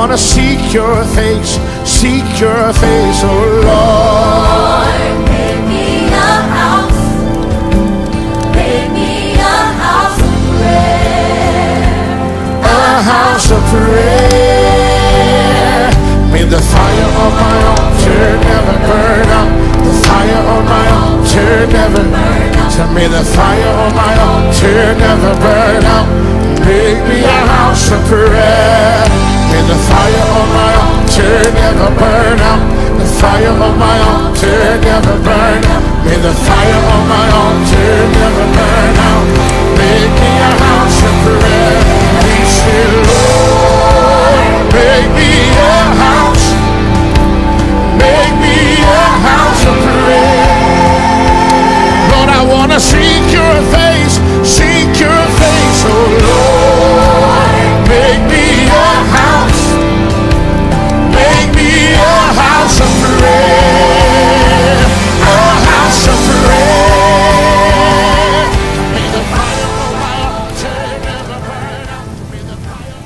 want to seek your face, oh Lord. Make me a house of prayer. A house of prayer. May the fire on my altar never burn out. The fire on my altar never burn out. So may the fire on my altar never burn out. Make me a house of prayer. May the fire on my altar never burn out. The fire on my altar never burn out. May the fire on my altar never burn out. Make me a house of prayer. We say, Lord, make me a house. Make me a house of prayer. Lord, I want to seek your face, oh Lord. Make me a house. Make me a house of prayer. A house of prayer. May the fire on my altar never burn out. May the fire.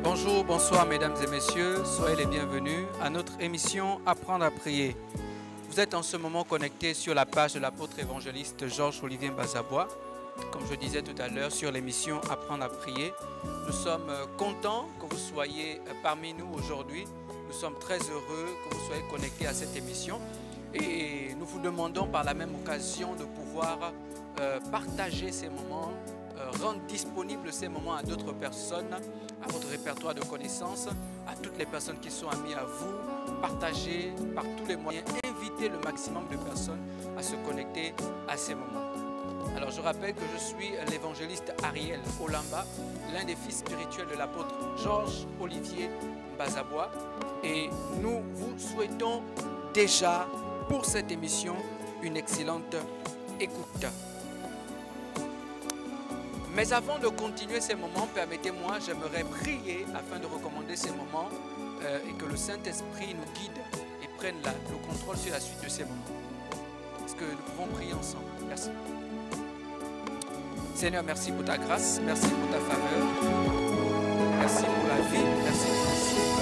Bonjour, bonsoir mesdames et messieurs, soyez les bienvenus à notre émission Apprendre à prier. Vous êtes en ce moment connectés sur la page de l'apôtre évangéliste Georges Olivier Mbazabois, comme je disais tout à l'heure sur l'émission Apprendre à prier. Nous sommes contents que vous soyez parmi nous aujourd'hui. Nous sommes très heureux que vous soyez connectés à cette émission et nous vous demandons par la même occasion de pouvoir partager ces moments, rendre disponibles ces moments à d'autres personnes, à votre répertoire de connaissances, à toutes les personnes qui sont amies à vous. Partagez par tous les moyens, invitez le maximum de personnes à se connecter à ces moments. Alors je rappelle que je suis l'évangéliste Ariel Olamba, l'un des fils spirituels de l'apôtre Georges Olivier Mbazabois, et nous vous souhaitons déjà pour cette émission une excellente écoute. Mais avant de continuer ces moments, permettez-moi, j'aimerais prier afin de recommander ces moments et que le Saint-Esprit nous guide et prenne le contrôle sur la suite de ces moments. Est-ce que nous pouvons prier ensemble? Merci. Seigneur, merci pour ta grâce, merci pour ta faveur, merci pour la vie, merci pour le souffle.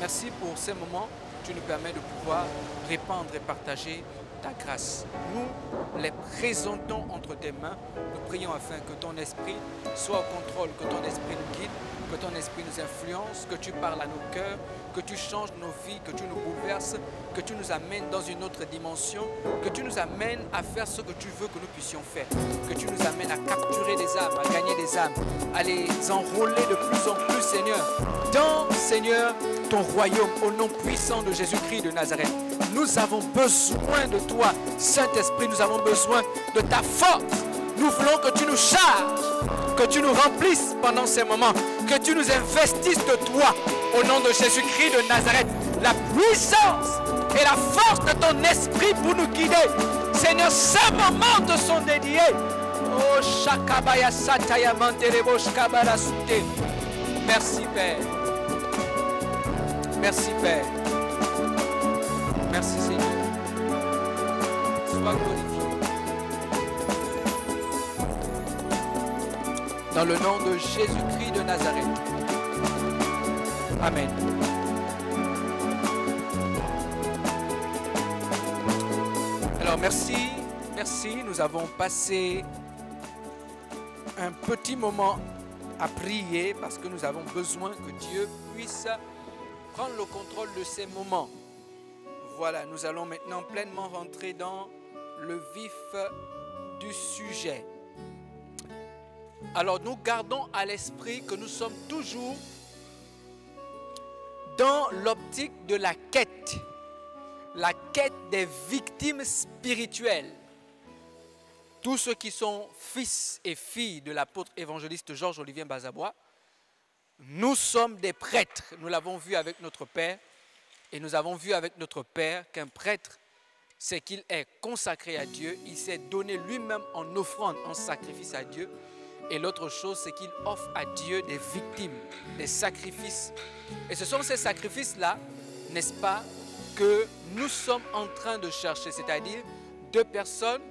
Merci pour ces moments où tu nous permets de pouvoir répandre et partager ta grâce. Nous les présentons entre tes mains. Nous prions afin que ton esprit soit au contrôle, que ton esprit nous guide, que ton esprit nous influence, que tu parles à nos cœurs, que tu changes nos vies, que tu nous bouleverses, que tu nous amènes dans une autre dimension, que tu nous amènes à faire ce que tu veux que nous puissions faire, que tu nous amènes à capturer des âmes, à gagner des âmes, à les enrôler de plus en plus, Seigneur, dans, Seigneur, ton royaume, au nom puissant de Jésus-Christ de Nazareth. Nous avons besoin de toi, Saint-Esprit, nous avons besoin de ta force. Nous voulons que tu nous charges, que tu nous remplisses pendant ces moments, que tu nous investisses de toi, au nom de Jésus-Christ de Nazareth. La puissance et la force de ton esprit pour nous guider. Seigneur, ces moments te sont dédiés. Oh, Shakabaya Sataya Manterebo Shkabara Sute. Merci, Père. Merci, Père. Merci, Seigneur. Sois glorifié. Dans le nom de Jésus-Christ de Nazareth. Amen. Alors, merci. Nous avons passé un petit moment à prier parce que nous avons besoin que Dieu puisse prendre le contrôle de ces moments. Voilà, nous allons maintenant pleinement rentrer dans le vif du sujet. Alors, nous gardons à l'esprit que nous sommes toujours dans l'optique de la quête des victimes spirituelles. Tous ceux qui sont fils et filles de l'apôtre évangéliste Georges Olivier Mbazabois, nous sommes des prêtres. Nous l'avons vu avec notre Père. Et nous avons vu avec notre Père qu'un prêtre, c'est qu'il est consacré à Dieu. Il s'est donné lui-même en offrande, en sacrifice à Dieu. Et l'autre chose, c'est qu'il offre à Dieu des victimes, des sacrifices. Et ce sont ces sacrifices-là, n'est-ce pas, que nous sommes en train de chercher. C'est-à-dire deux personnes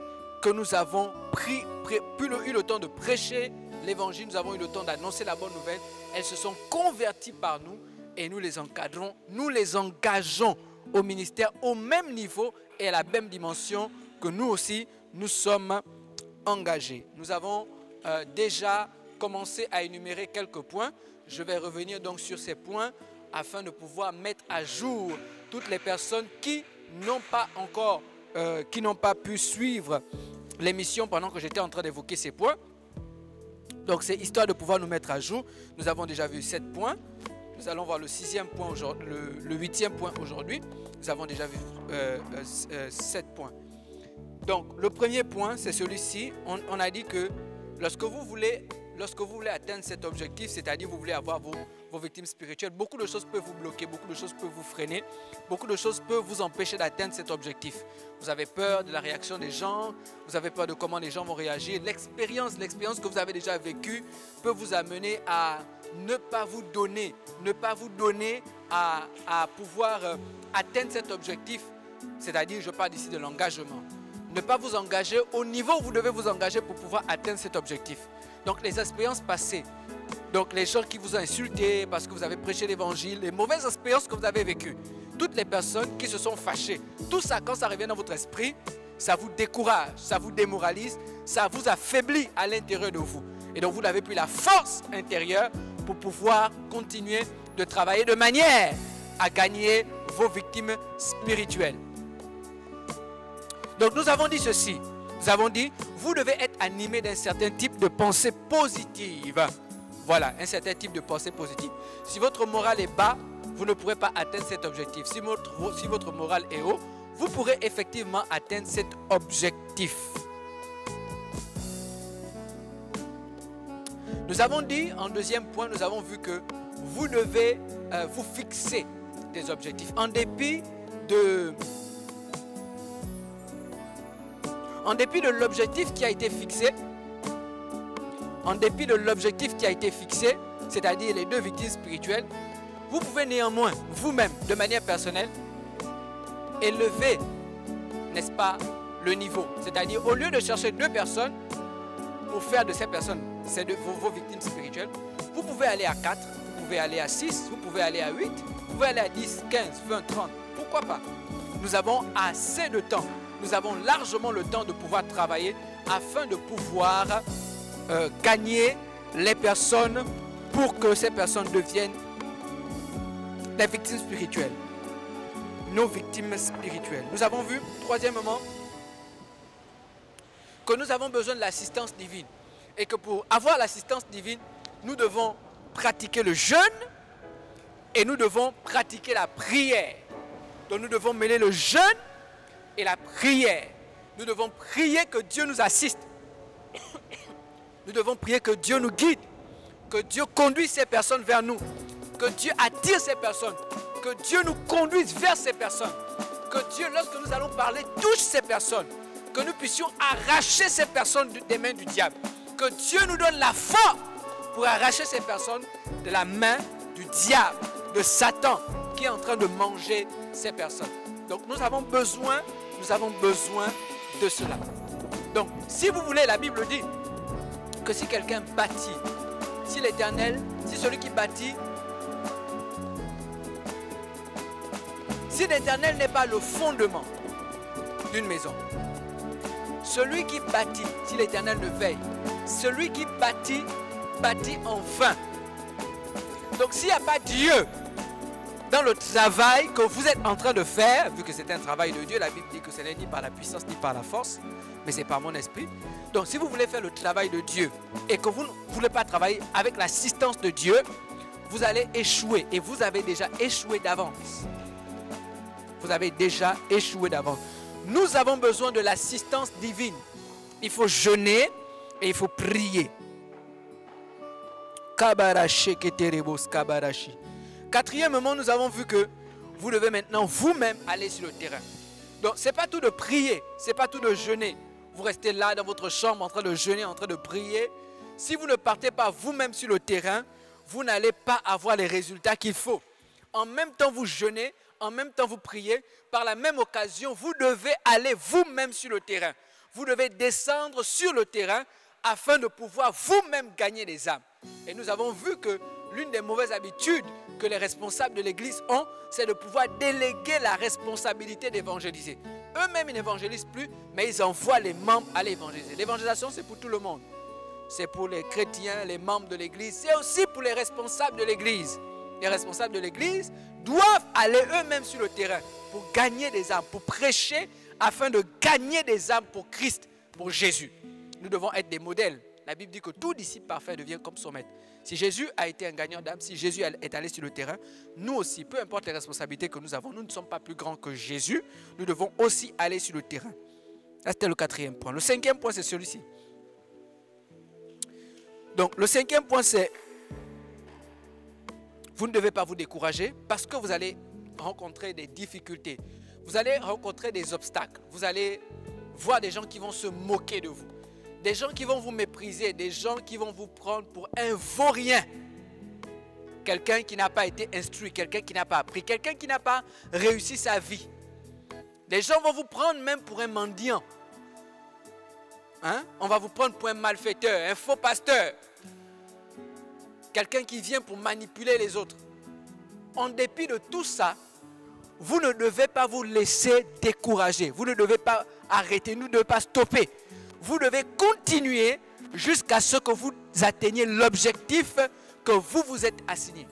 que nous avons eu le temps de prêcher l'évangile, nous avons eu le temps d'annoncer la bonne nouvelle. Elles se sont converties par nous et nous les encadrons, nous les engageons au ministère au même niveau et à la même dimension que nous aussi, nous sommes engagés. Nous avons déjà commencé à énumérer quelques points. Je vais revenir donc sur ces points afin de pouvoir mettre à jour toutes les personnes qui n'ont pas encore, qui n'ont pas pu suivre l'émission pendant que j'étais en train d'évoquer ces points. Donc c'est histoire de pouvoir nous mettre à jour. Nous avons déjà vu 7 points. Nous allons voir le 6e point aujourd'hui, le 8e point aujourd'hui. Nous avons déjà vu 7 points. Donc le premier point, c'est celui-ci. On a dit que lorsque vous voulez atteindre cet objectif, c'est-à-dire vous voulez avoir vos victimes spirituelles, beaucoup de choses peuvent vous bloquer, beaucoup de choses peuvent vous freiner, beaucoup de choses peuvent vous empêcher d'atteindre cet objectif. Vous avez peur de la réaction des gens, vous avez peur de comment les gens vont réagir. L'expérience que vous avez déjà vécue peut vous amener à ne pas vous donner à pouvoir atteindre cet objectif. C'est-à-dire, je parle ici de l'engagement. Ne pas vous engager au niveau où vous devez vous engager pour pouvoir atteindre cet objectif. Donc les expériences passées, donc les gens qui vous ont insulté parce que vous avez prêché l'évangile, les mauvaises expériences que vous avez vécues, toutes les personnes qui se sont fâchées, tout ça quand ça revient dans votre esprit, ça vous décourage, ça vous démoralise, ça vous affaiblit à l'intérieur de vous. Et donc vous n'avez plus la force intérieure pour pouvoir continuer de travailler de manière à gagner vos victimes spirituelles. Donc nous avons dit ceci, nous avons dit, vous devez être animé d'un certain type de pensée positive. Voilà, un certain type de pensée positive. Si votre morale est bas, vous ne pourrez pas atteindre cet objectif. Si votre morale est haut, vous pourrez effectivement atteindre cet objectif. Nous avons dit, en deuxième point, nous avons vu que vous devez vous fixer des objectifs. En dépit de l'objectif qui a été fixé, c'est-à-dire les 2 victimes spirituelles, vous pouvez néanmoins, vous-même, de manière personnelle, élever, n'est-ce pas, le niveau. C'est-à-dire, au lieu de chercher 2 personnes pour faire de ces personnes vos victimes spirituelles, vous pouvez aller à 4, vous pouvez aller à 6, vous pouvez aller à 8, vous pouvez aller à 10, 15, 20, 30. Pourquoi pas? Nous avons assez de temps. Nous avons largement le temps de pouvoir travailler afin de pouvoir gagner les personnes pour que ces personnes deviennent des victimes spirituelles. Nos victimes spirituelles. Nous avons vu, troisièmement, que nous avons besoin de l'assistance divine. Et que pour avoir l'assistance divine, nous devons pratiquer le jeûne et nous devons pratiquer la prière. Donc nous devons mêler le jeûne et la prière. Nous devons prier que Dieu nous assiste. Nous devons prier que Dieu nous guide. Que Dieu conduise ces personnes vers nous. Que Dieu attire ces personnes. Que Dieu nous conduise vers ces personnes. Que Dieu, lorsque nous allons parler, touche ces personnes. Que nous puissions arracher ces personnes des mains du diable. Que Dieu nous donne la force pour arracher ces personnes de la main du diable, de Satan, qui est en train de manger ces personnes. Donc nous avons besoin de cela. Donc si vous voulez, la Bible dit que si quelqu'un bâtit, si l'Éternel, si celui qui bâtit, si l'Éternel n'est pas le fondement d'une maison, celui qui bâtit, si l'Éternel ne veille, celui qui bâtit, bâtit en vain. Donc s'il n'y a pas Dieu dans le travail que vous êtes en train de faire, vu que c'est un travail de Dieu, la Bible dit que ce n'est ni par la puissance ni par la force, mais c'est par mon esprit. Donc si vous voulez faire le travail de Dieu et que vous ne voulez pas travailler avec l'assistance de Dieu, vous allez échouer et vous avez déjà échoué d'avance. Vous avez déjà échoué d'avance. Nous avons besoin de l'assistance divine. Il faut jeûner et il faut prier. Kabarashi keterebos kabarashi. Quatrièmement, nous avons vu que vous devez maintenant vous-même aller sur le terrain. Donc, ce n'est pas tout de prier, ce n'est pas tout de jeûner. Vous restez là dans votre chambre en train de jeûner, en train de prier. Si vous ne partez pas vous-même sur le terrain, vous n'allez pas avoir les résultats qu'il faut. En même temps, vous jeûnez, en même temps, vous priez. Par la même occasion, vous devez aller vous-même sur le terrain. Vous devez descendre sur le terrain afin de pouvoir vous-même gagner des âmes. Et nous avons vu que l'une des mauvaises habitudes que les responsables de l'Église ont, c'est de pouvoir déléguer la responsabilité d'évangéliser. Eux-mêmes, ils n'évangélisent plus, mais ils envoient les membres à l'évangéliser. L'évangélisation, c'est pour tout le monde. C'est pour les chrétiens, les membres de l'Église. C'est aussi pour les responsables de l'Église. Les responsables de l'Église doivent aller eux-mêmes sur le terrain pour gagner des âmes, pour prêcher afin de gagner des âmes pour Christ, pour Jésus. Nous devons être des modèles. La Bible dit que tout disciple parfait devient comme son maître. Si Jésus a été un gagnant d'âme, si Jésus est allé sur le terrain, nous aussi, peu importe les responsabilités que nous avons, nous ne sommes pas plus grands que Jésus. Nous devons aussi aller sur le terrain. Là, c'était le 4e point. Le 5e point, c'est celui-ci. Donc, le 5e point, c'est vous ne devez pas vous décourager parce que vous allez rencontrer des difficultés. Vous allez rencontrer des obstacles. Vous allez voir des gens qui vont se moquer de vous. Des gens qui vont vous mépriser. Des gens qui vont vous prendre pour un vaurien. Quelqu'un qui n'a pas été instruit. Quelqu'un qui n'a pas appris. Quelqu'un qui n'a pas réussi sa vie. Des gens vont vous prendre même pour un mendiant. Hein? On va vous prendre pour un malfaiteur, un faux pasteur. Quelqu'un qui vient pour manipuler les autres. En dépit de tout ça, vous ne devez pas vous laisser décourager. Vous ne devez pas arrêter, vous ne devez pas stopper. Vous devez continuer jusqu'à ce que vous atteigniez l'objectif que vous vous êtes assigné.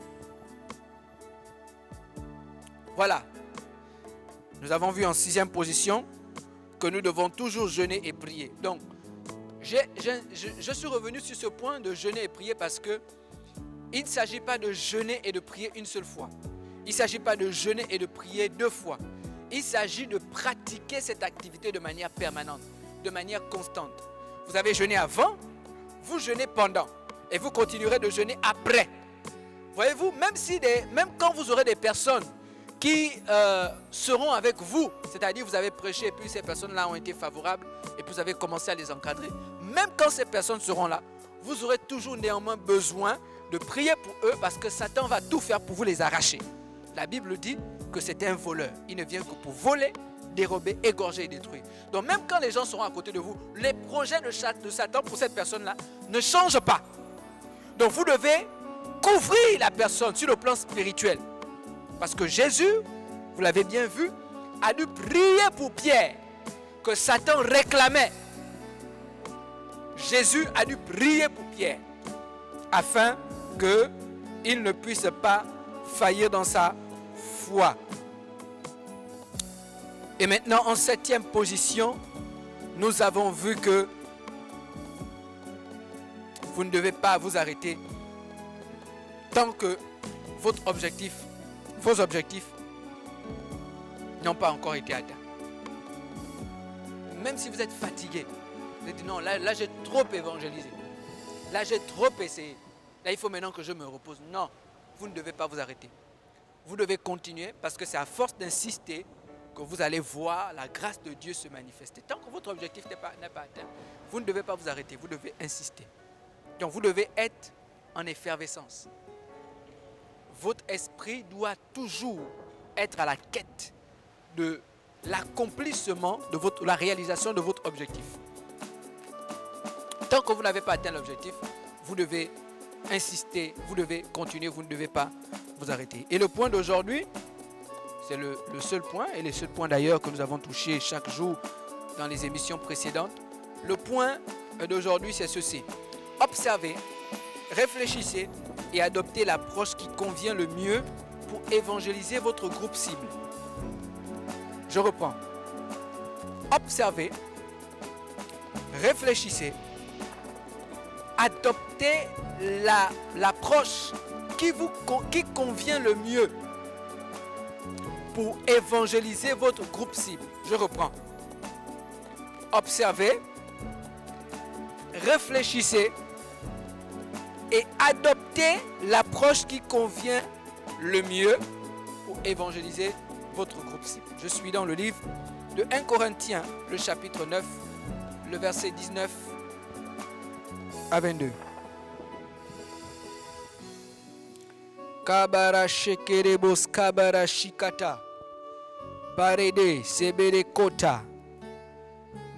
Voilà. Nous avons vu en 6e position que nous devons toujours jeûner et prier. Donc, je suis revenu sur ce point de jeûner et prier parce que il ne s'agit pas de jeûner et de prier une seule fois. Il ne s'agit pas de jeûner et de prier 2 fois. Il s'agit de pratiquer cette activité de manière permanente, de manière constante. Vous avez jeûné avant, vous jeûnez pendant et vous continuerez de jeûner après. Voyez-vous, même quand vous aurez des personnes qui seront avec vous, c'est-à-dire vous avez prêché et puis ces personnes-là ont été favorables et puis vous avez commencé à les encadrer, même quand ces personnes seront là, vous aurez toujours néanmoins besoin de prier pour eux parce que Satan va tout faire pour vous les arracher. La Bible dit que c'est un voleur. Il ne vient que pour voler, dérober, égorger et détruire. Donc même quand les gens seront à côté de vous, les projets de Satan pour cette personne-là ne changent pas. Donc vous devez couvrir la personne sur le plan spirituel. Parce que Jésus, vous l'avez bien vu, a dû prier pour Pierre que Satan réclamait. Jésus a dû prier pour Pierre afin qu'il ne puisse pas faillir dans sa foi. Et maintenant, en 7e position, nous avons vu que vous ne devez pas vous arrêter tant que vos objectifs n'ont pas encore été atteints. Même si vous êtes fatigué, vous dites non, là j'ai trop évangélisé. Là j'ai trop essayé. Là il faut maintenant que je me repose. Non, vous ne devez pas vous arrêter. Vous devez continuer parce que c'est à force d'insister que vous allez voir la grâce de Dieu se manifester. Tant que votre objectif n'est pas atteint, vous ne devez pas vous arrêter, vous devez insister. Donc vous devez être en effervescence. Votre esprit doit toujours être à la quête de l'accomplissement de la réalisation de votre objectif. Tant que vous n'avez pas atteint l'objectif, vous devez insister, vous devez continuer, vous ne devez pas vous arrêter. Et le point d'aujourd'hui, c'est le seul point, et le seul point d'ailleurs que nous avons touché chaque jour dans les émissions précédentes. Le point d'aujourd'hui, c'est ceci. Observez, réfléchissez et adoptez l'approche qui convient le mieux pour évangéliser votre groupe cible. Je reprends. Observez, réfléchissez, adoptez l'approche qui convient le mieux pour évangéliser votre groupe cible. Je reprends. Observez, réfléchissez et adoptez l'approche qui convient le mieux pour évangéliser votre groupe cible. Je suis dans le livre de 1 Corinthiens, le chapitre 9, le verset 19 à 22. Kabara shekerebos kabara shikata parede sebere kota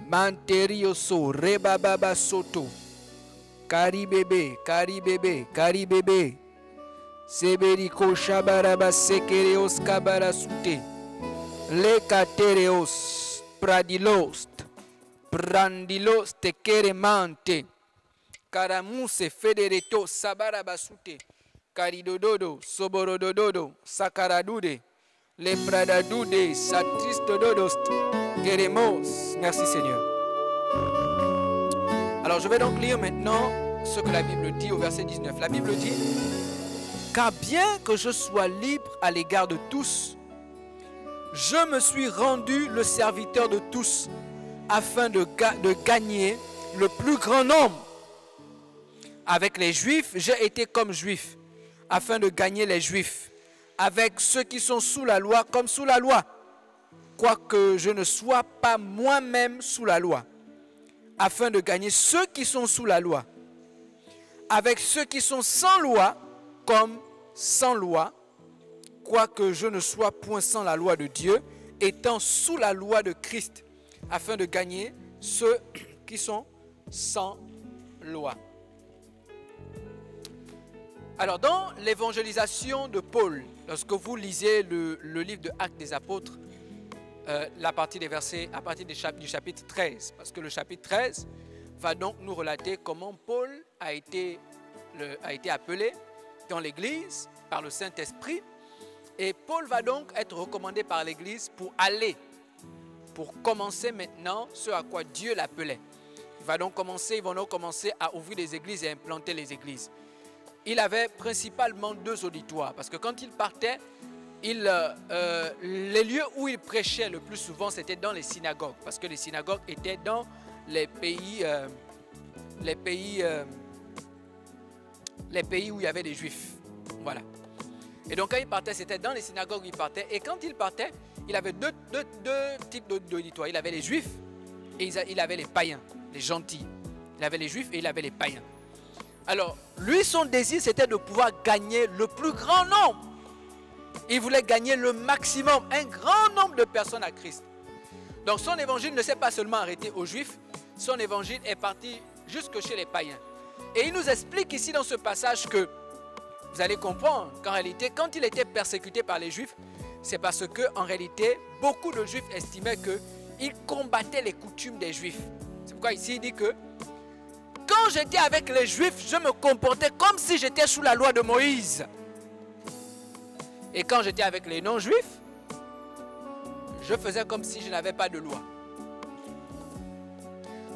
manterioso rebababa soto Karibebe, Karibebe, Karibebe. Seberiko Shabaraba Sekereos Kabarasute. Lekatereos Pradilost. Brandilos Tekeremante. Karamuse Federeto Sabarabasute. Karidododo, Soborodododo, Sakaradude. Les Pradadude, Satristododost. Keremos. Merci Seigneur. Alors je vais donc lire maintenant ce que la Bible dit au verset 19. La Bible dit: car bien que je sois libre à l'égard de tous, je me suis rendu le serviteur de tous, afin de gagner le plus grand nombre. Avec les Juifs, j'ai été comme Juif, afin de gagner les Juifs. Avec ceux qui sont sous la loi, comme sous la loi, quoique je ne sois pas moi-même sous la loi, afin de gagner ceux qui sont sous la loi. Avec ceux qui sont sans loi, comme sans loi, quoique je ne sois point sans la loi de Dieu, étant sous la loi de Christ, afin de gagner ceux qui sont sans loi. Alors, dans l'évangélisation de Paul, lorsque vous lisez le livre de Actes des Apôtres, la partie des versets, à partir du chapitre 13, parce que le chapitre 13 va donc nous relater comment Paul a été appelé dans l'Église par le Saint-Esprit, et Paul va donc être recommandé par l'Église pour commencer maintenant ce à quoi Dieu l'appelait. Ils vont donc commencer à ouvrir des églises et à implanter les églises. Il avait principalement 2 auditoires, parce que quand il partait, les lieux où il prêchait le plus souvent, c'était dans les synagogues, parce que les synagogues étaient dans les pays où il y avait des Juifs. Voilà. Et donc quand il partait, c'était dans les synagogues où il partait. Et quand il partait, il avait deux types d'auditoires. Il avait les Juifs et il avait les païens, les gentils. Il avait les Juifs et il avait les païens. Alors, lui, son désir, c'était de pouvoir gagner le plus grand nombre. Il voulait gagner le maximum, un grand nombre de personnes à Christ. Donc son évangile ne s'est pas seulement arrêté aux Juifs, son évangile est parti jusque chez les païens. Et il nous explique ici dans ce passage que, vous allez comprendre qu'en réalité, quand il était persécuté par les Juifs, c'est parce que en réalité, beaucoup de Juifs estimaient qu'il combattait les coutumes des Juifs. C'est pourquoi ici il dit que quand j'étais avec les Juifs, je me comportais comme si j'étais sous la loi de Moïse. Et quand j'étais avec les non-juifs, je faisais comme si je n'avais pas de loi.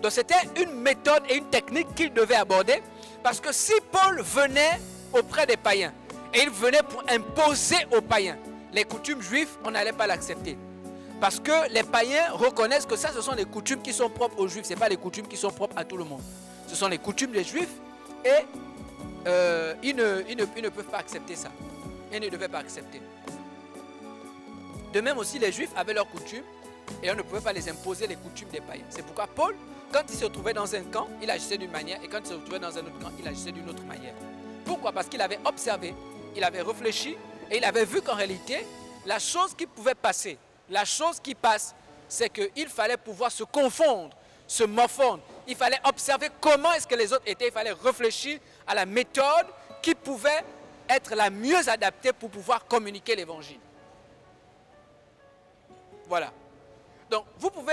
Donc c'était une méthode et une technique qu'il devait aborder, parce que si Paul venait auprès des païens et il venait pour imposer aux païens les coutumes juives, on n'allait pas l'accepter. Parce que les païens reconnaissent que ça, ce sont les coutumes qui sont propres aux juifs, ce n'est pas les coutumes qui sont propres à tout le monde. Ce sont les coutumes des juifs et ils ne peuvent pas accepter ça. Ils ne devaient pas accepter. De même aussi, les Juifs avaient leurs coutumes et on ne pouvait pas les imposer les coutumes des païens. C'est pourquoi Paul, quand il se trouvait dans un camp, il agissait d'une manière, et quand il se trouvait dans un autre camp, il agissait d'une autre manière. Pourquoi? Parce qu'il avait observé, il avait réfléchi et il avait vu qu'en réalité, la chose qui pouvait passer, la chose qui passe, c'est qu'il fallait pouvoir se confondre, se morfondre. Il fallait observer comment est-ce que les autres étaient. Il fallait réfléchir à la méthode qui pouvait être la mieux adaptée pour pouvoir communiquer l'évangile. Voilà. Donc, vous pouvez,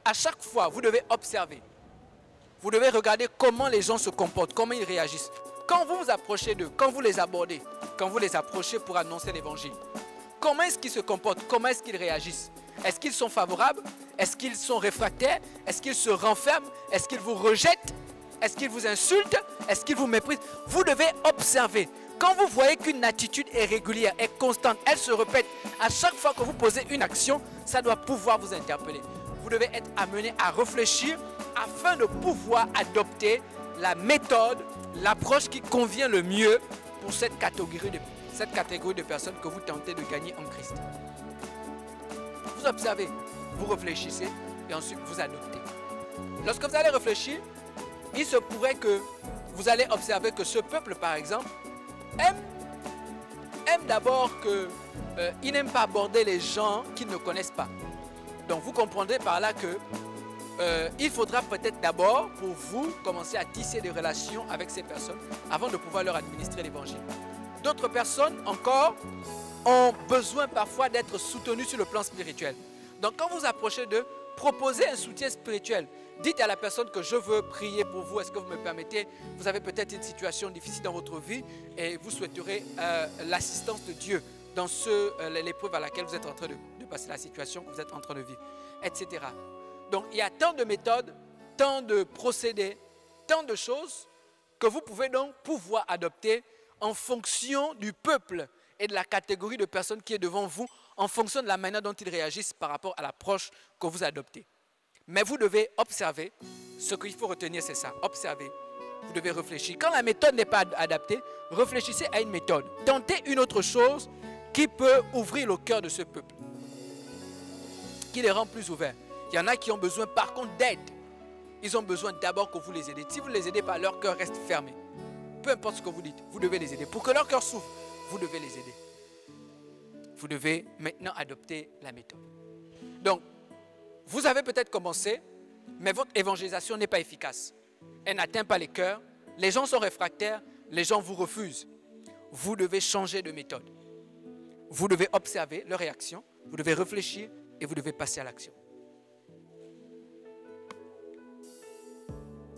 à chaque fois, vous devez observer. Vous devez regarder comment les gens se comportent, comment ils réagissent. Quand vous vous approchez d'eux, quand vous les abordez, quand vous les approchez pour annoncer l'évangile, comment est-ce qu'ils se comportent, comment est-ce qu'ils réagissent? Est-ce qu'ils sont favorables? Est-ce qu'ils sont réfractaires? Est-ce qu'ils se renferment? Est-ce qu'ils vous rejettent? Est-ce qu'ils vous insultent? Est-ce qu'ils vous méprisent? Vous devez observer. Quand vous voyez qu'une attitude est régulière, est constante, elle se répète, à chaque fois que vous posez une action, ça doit pouvoir vous interpeller. Vous devez être amené à réfléchir afin de pouvoir adopter la méthode, l'approche qui convient le mieux pour cette catégorie de personnes que vous tentez de gagner en Christ. Vous observez, vous réfléchissez et ensuite vous adoptez. Lorsque vous allez réfléchir, il se pourrait que vous allez observer que ce peuple, par exemple, aime d'abord qu'il n'aime pas aborder les gens qu'ils ne connaissent pas. Donc vous comprendrez par là que il faudra peut-être d'abord pour vous commencer à tisser des relations avec ces personnes avant de pouvoir leur administrer l'évangile. D'autres personnes encore ont besoin parfois d'être soutenues sur le plan spirituel. Donc quand vous approchez d'eux, proposez un soutien spirituel. Dites à la personne que je veux prier pour vous, est-ce que vous me permettez? Vous avez peut-être une situation difficile dans votre vie et vous souhaiterez l'assistance de Dieu dans l'épreuve à laquelle vous êtes en train de passer, la situation que vous êtes en train de vivre, etc. Donc il y a tant de méthodes, tant de procédés, tant de choses que vous pouvez donc pouvoir adopter en fonction du peuple et de la catégorie de personnes qui est devant vous, en fonction de la manière dont ils réagissent par rapport à l'approche que vous adoptez. Mais vous devez observer, ce qu'il faut retenir c'est ça, observer, vous devez réfléchir. Quand la méthode n'est pas adaptée, réfléchissez à une méthode. Tentez une autre chose qui peut ouvrir le cœur de ce peuple, qui les rend plus ouverts. Il y en a qui ont besoin par contre d'aide. Ils ont besoin d'abord que vous les aidez. Si vous ne les aidez pas, leur cœur reste fermé. Peu importe ce que vous dites, vous devez les aider. Pour que leur cœur s'ouvre, vous devez les aider. Vous devez maintenant adopter la méthode. Donc, vous avez peut-être commencé, mais votre évangélisation n'est pas efficace. Elle n'atteint pas les cœurs. Les gens sont réfractaires, les gens vous refusent. Vous devez changer de méthode. Vous devez observer leur réaction, vous devez réfléchir et vous devez passer à l'action.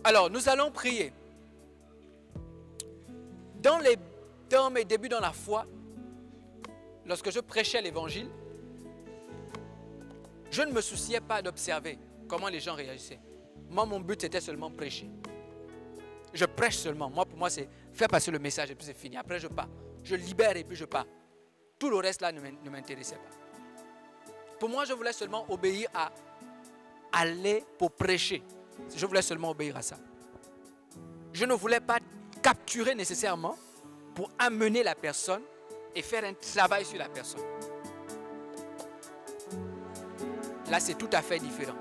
Alors, nous allons prier. Dans mes débuts dans la foi, lorsque je prêchais l'évangile, je ne me souciais pas d'observer comment les gens réagissaient. Moi, mon but, c'était seulement prêcher. Je prêche seulement. Moi, pour moi, c'est faire passer le message et puis c'est fini. Après, je pars. Je libère et puis je pars. Tout le reste là ne m'intéressait pas. Pour moi, je voulais seulement obéir à aller pour prêcher. Je voulais seulement obéir à ça. Je ne voulais pas capturer nécessairement pour amener la personne et faire un travail sur la personne. Là, c'est tout à fait différent.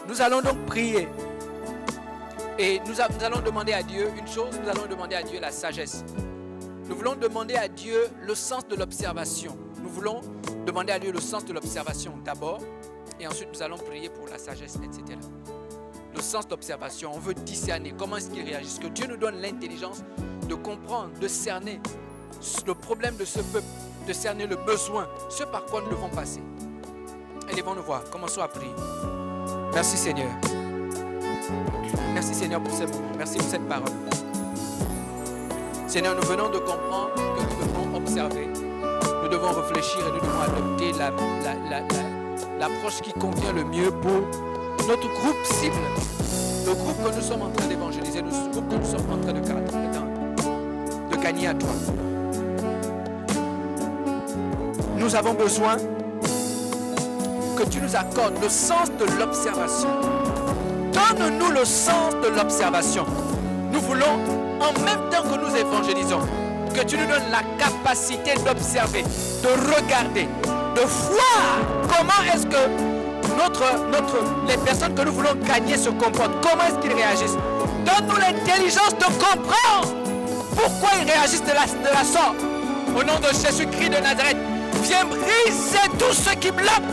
Nous allons donc prier. Et nous allons demander à Dieu une chose, nous allons demander à Dieu la sagesse. Nous voulons demander à Dieu le sens de l'observation. Nous voulons demander à Dieu le sens de l'observation d'abord. Et ensuite, nous allons prier pour la sagesse, etc. Le sens d'observation, on veut discerner comment est-ce qu'il réagit. Que Dieu nous donne l'intelligence de comprendre, de cerner le problème de ce peuple, de cerner le besoin, ce par quoi nous devons passer. Élevons-nous voir, commençons à prier. Merci Seigneur. Merci Seigneur pour ce moment. Merci pour cette parole. Seigneur, nous venons de comprendre que nous devons observer, nous devons réfléchir et nous devons adopter l'approche qui convient le mieux pour notre groupe cible, le groupe que nous sommes en train d'évangéliser, le groupe que nous sommes en train de gagner à toi. Nous avons besoin que tu nous accordes le sens de l'observation. Donne-nous le sens de l'observation. Nous voulons, en même temps que nous évangélisons, que tu nous donnes la capacité d'observer, de regarder, de voir comment est-ce que les personnes que nous voulons gagner se comportent, comment est-ce qu'ils réagissent. Donne-nous l'intelligence de comprendre pourquoi ils réagissent de la sorte. Au nom de Jésus-Christ de Nazareth, viens briser tout ce qui bloque,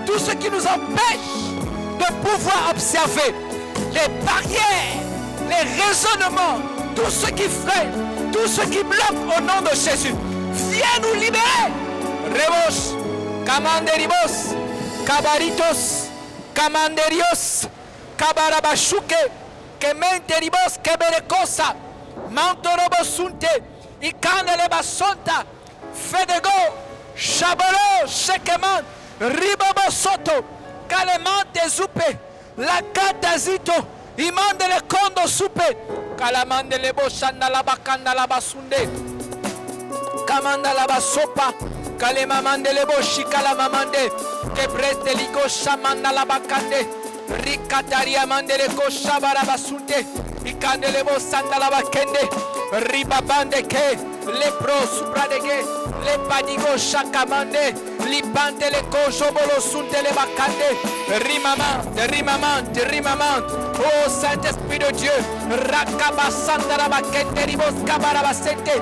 tout ce qui nous empêche de pouvoir observer les barrières, les raisonnements, tout ce qui freine, tout ce qui bloque au nom de Jésus. Viens nous libérer. Rebos, Kamanderibos, Kabaritos, Kamanderios, Kabarabashuke, Kementeribos, Keberekosa, Mantorobosunte, Ikandelebasonta, Fedego, Chabolo, Shekeman, Ribobosoto, Kalemante Zupe, Lakatazito, Imandele Kondo Supe, Kalamandele Boshanda Labakanda Labasunde, Kamanda Labasopa, Kalemamandele Boshika Lamamande, Kebrete Ligo Shamanda Labakande, Rikataria Mandele Koshabarabasunde, Ikandele Bosanda Labakende, Ribabande Ke, les pros supradege, les padigo chakamande, lipante les kojobolo sunte les bakande, rimamante. Oh Saint-Esprit de Dieu, rakabasanda la bakende, ribos kabarabasente,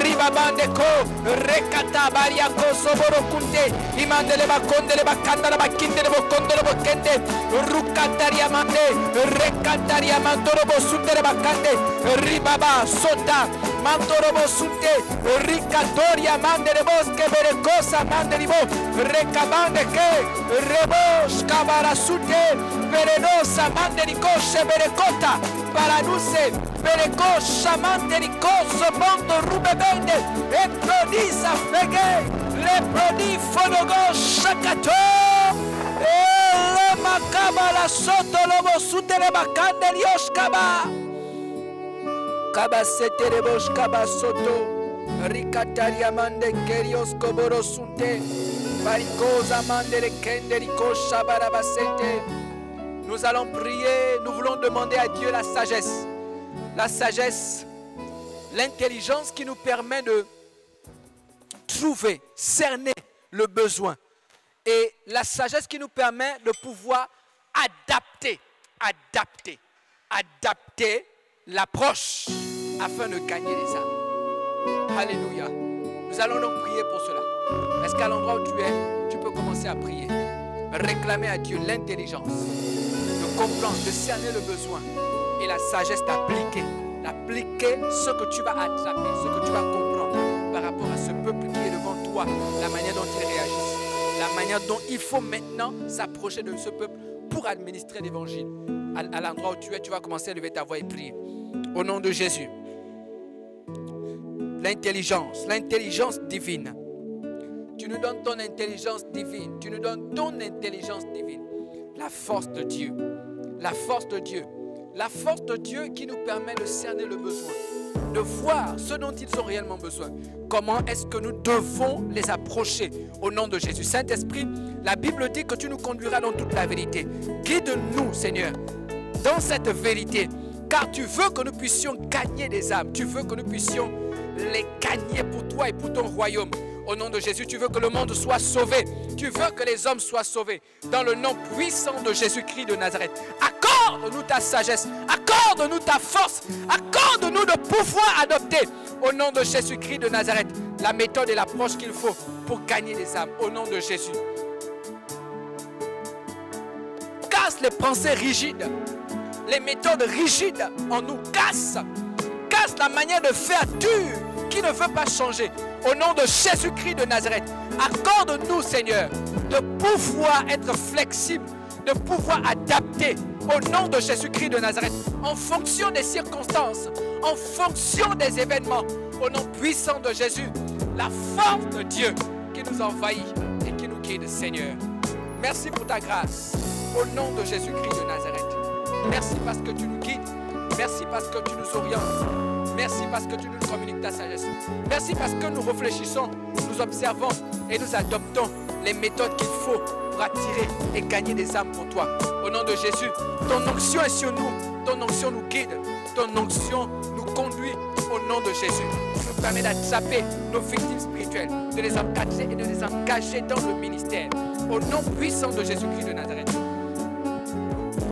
ribabande ko, rekata baria kosoboro kunte, imande le bakonde le bakanda la bakinde le bokondo le bokende, rukataria mande, rekataria mandoro sunte le bakande, ribaba sota, mandoro sunte, ricatoria mande le bosque berecosa mande libo, recabande que, rebos kabarasute, verenosa mande ricosce berecota, paranuse, berecoscia mande ricosso, mondo rubebende, e prodisa fege, le prodifonogo shakato, e le macabala sotto lobo sute le bacande rioskaba, cabasete le boscaba sotto, ricataria mande kerios koboro sunte, baricosa mande le kende ricoscia barabasete. Nous allons prier, nous voulons demander à Dieu la sagesse, l'intelligence qui nous permet de trouver, cerner le besoin et la sagesse qui nous permet de pouvoir adapter l'approche afin de gagner les âmes. Alléluia. Nous allons donc prier pour cela. Est-ce qu'à l'endroit où tu es, tu peux commencer à prier, réclamer à Dieu l'intelligence de comprendre, de cerner le besoin et la sagesse d'appliquer ce que tu vas attraper, ce que tu vas comprendre par rapport à ce peuple qui est devant toi, la manière dont ils réagissent, la manière dont il faut maintenant s'approcher de ce peuple pour administrer l'évangile. À l'endroit où tu es, tu vas commencer à lever ta voix et prier. Au nom de Jésus, l'intelligence divine. Tu nous donnes ton intelligence divine. Tu nous donnes ton intelligence divine. La force de Dieu. La force de Dieu. La force de Dieu qui nous permet de cerner le besoin. De voir ce dont ils ont réellement besoin. Comment est-ce que nous devons les approcher au nom de Jésus. Saint-Esprit, la Bible dit que tu nous conduiras dans toute la vérité. Guide-nous, Seigneur, dans cette vérité. Car tu veux que nous puissions gagner des âmes. Tu veux que nous puissions les gagner pour toi et pour ton royaume. Au nom de Jésus, tu veux que le monde soit sauvé. Tu veux que les hommes soient sauvés. Dans le nom puissant de Jésus-Christ de Nazareth. Accorde-nous ta sagesse. Accorde-nous ta force. Accorde-nous de pouvoir adopter, au nom de Jésus-Christ de Nazareth, la méthode et l'approche qu'il faut pour gagner les âmes. Au nom de Jésus. Casse les pensées rigides. Les méthodes rigides en nous. Casse la manière de faire dure qui ne veut pas changer. Au nom de Jésus-Christ de Nazareth, accorde-nous, Seigneur, de pouvoir être flexible, de pouvoir adapter au nom de Jésus-Christ de Nazareth, en fonction des circonstances, en fonction des événements, au nom puissant de Jésus, la force de Dieu qui nous envahit et qui nous guide, Seigneur. Merci pour ta grâce, au nom de Jésus-Christ de Nazareth. Merci parce que tu nous guides, merci parce que tu nous orientes. Merci parce que tu nous communiques ta sagesse. Merci parce que nous réfléchissons, nous observons et nous adoptons les méthodes qu'il faut pour attirer et gagner des âmes pour toi. Au nom de Jésus, ton onction est sur nous. Ton onction nous guide. Ton onction nous conduit au nom de Jésus. Tu nous permets d'attraper nos victimes spirituelles, de les encadrer et de les engager dans le ministère. Au nom puissant de Jésus-Christ de Nazareth.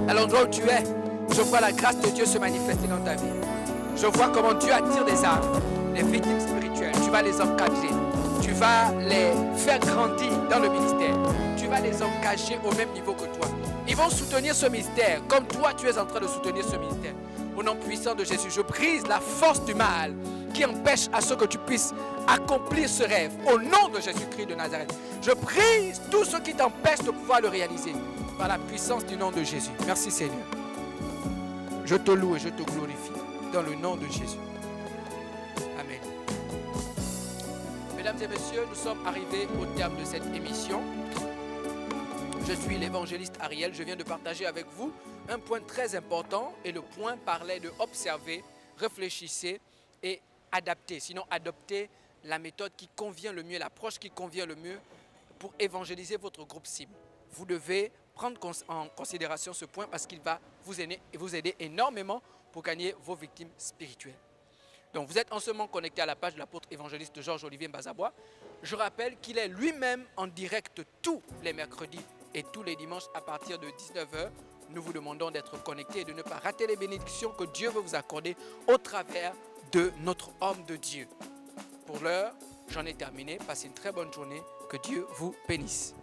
À l'endroit où tu es, je vois la grâce de Dieu se manifester dans ta vie. Je vois comment Dieu attire des âmes, les victimes spirituelles. Tu vas les encadrer. Tu vas les faire grandir dans le ministère. Tu vas les engager au même niveau que toi. Ils vont soutenir ce ministère comme toi tu es en train de soutenir ce ministère. Au nom puissant de Jésus, je brise la force du mal qui empêche à ce que tu puisses accomplir ce rêve. Au nom de Jésus-Christ de Nazareth, je brise tout ce qui t'empêche de pouvoir le réaliser par la puissance du nom de Jésus. Merci Seigneur. Je te loue et je te glorifie. Dans le nom de Jésus. Amen. Mesdames et messieurs, nous sommes arrivés au terme de cette émission. Je suis l'évangéliste Ariel. Je viens de partager avec vous un point très important. Et le point parlait de observer, réfléchissez et adapter. Sinon, adopter la méthode qui convient le mieux, l'approche qui convient le mieux pour évangéliser votre groupe cible. Vous devez prendre en considération ce point parce qu'il va vous aider énormément pour gagner vos victimes spirituelles. Donc vous êtes en ce moment connecté à la page de l'apôtre évangéliste Georges-Olivier Mbazabois. Je rappelle qu'il est lui-même en direct tous les mercredis et tous les dimanches à partir de 19h. Nous vous demandons d'être connectés et de ne pas rater les bénédictions que Dieu veut vous accorder au travers de notre homme de Dieu. Pour l'heure, j'en ai terminé. Passez une très bonne journée. Que Dieu vous bénisse.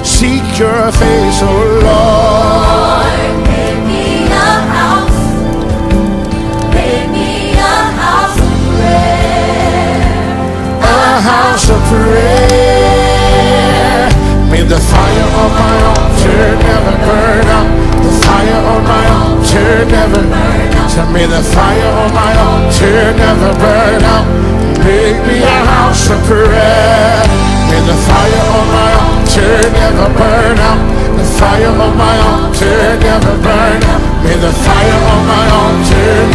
Seek your face, oh Lord. Make me a house of prayer. A house of prayer. May the fire on my altar never burn out. The fire on my altar never burn out. So may the fire on my altar never burn out. Make me a house of prayer. May the fire on my altar never burn out. The fire on my altar never burn out. May the fire on my altar